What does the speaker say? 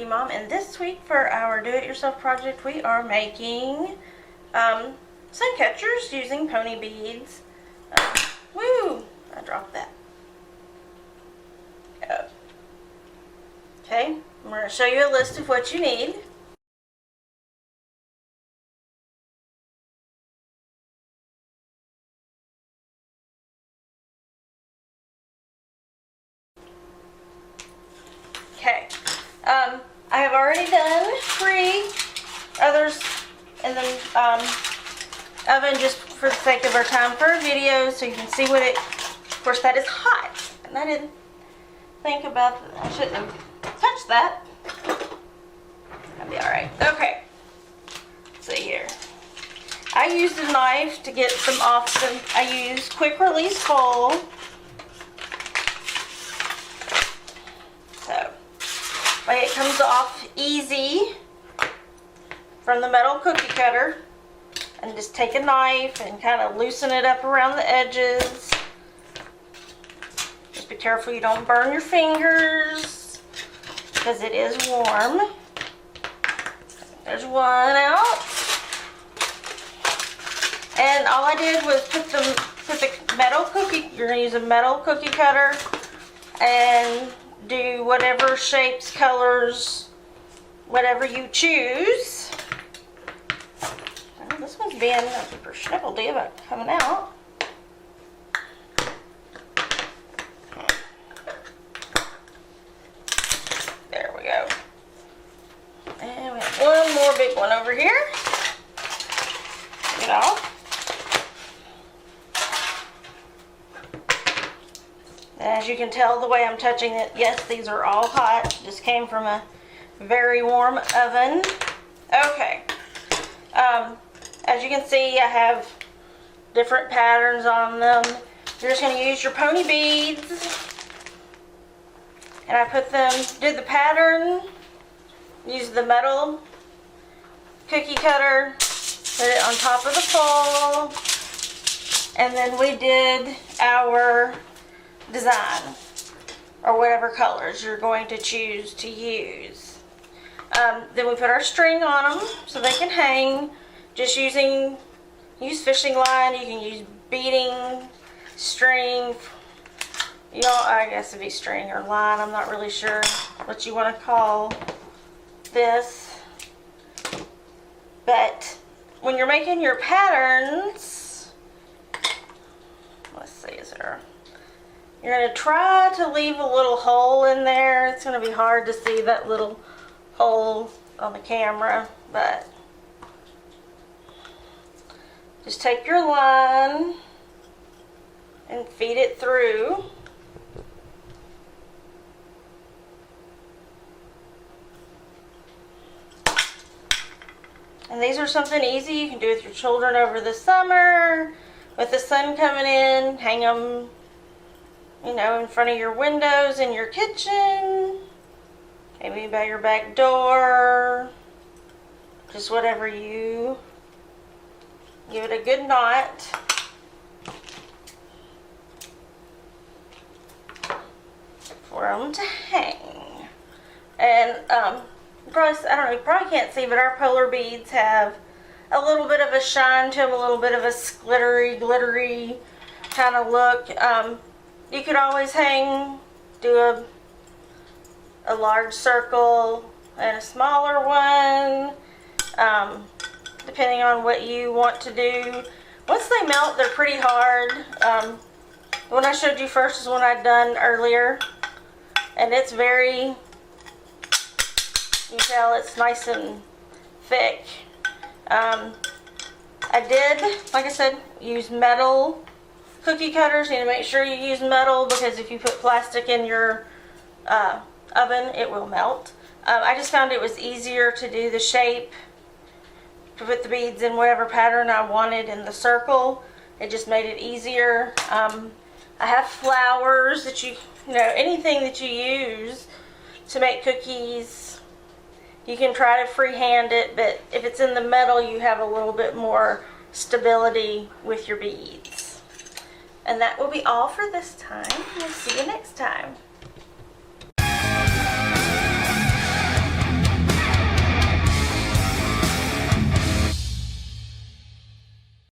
FFG Mom, and this week for our do-it-yourself project we are making sun catchers using pony beads. Woo! I dropped that. Okay, I'm going to show you a list of what you need. Okay, I have already done 3 others in the oven just for the sake of our time for a video, so you can see what it, of course that is hot, and I didn't think about, I shouldn't have touched that. That'll be alright. Okay, let's see here. I used a knife to get some off them. I use quick release foil. So, like it comes off easy from the metal cookie cutter. And just take a knife and kind of loosen it up around the edges. Just be careful you don't burn your fingers because it is warm. There's one out. And all I did was put the metal cookie, you're going to use a metal cookie cutter and do whatever shapes, colors, whatever you choose. This one's being super schnippledy about coming out. There we go. And we have one more big one over here. Take it off. And as you can tell the way I'm touching it, yes, these are all hot. Just came from a very warm oven. Okay. As you can see, I have different patterns on them. You're just going to use your pony beads. And I did the pattern, used the metal cookie cutter, put it on top of the foil, and then we did our design, or whatever colors you're going to choose to use. Then we put our string on them so they can hang. Just use fishing line, you can use beading, string, you know, I guess it'd be string or line, I'm not really sure what you want to call this. But when you're making your patterns, let's see, you're going to try to leave a little hole in there. It's going to be hard to see that little hole on the camera, but just take your line and feed it through. And these are something easy you can do with your children over the summer. With the sun coming in, hang them, you know, in front of your windows in your kitchen. Maybe by your back door. Just whatever you. Give it a good knot. For them to hang. And you probably can't see, but our polar beads have a little bit of a shine to them, a little bit of a glittery kind of look. You could always do a large circle and a smaller one. Depending on what you want to do. Once they melt, they're pretty hard. The one I showed you first is one I'd done earlier. And it's very, you can tell it's nice and thick. I did, like I said, use metal cookie cutters. You need to make sure you use metal because if you put plastic in your oven, it will melt. I just found it was easier to do the shape, to put the beads in whatever pattern I wanted in the circle. It just made it easier. I have flowers that you know, anything that you use to make cookies, you can try to freehand it, but if it's in the metal, you have a little bit more stability with your beads. And that will be all for this time. We'll see you next time.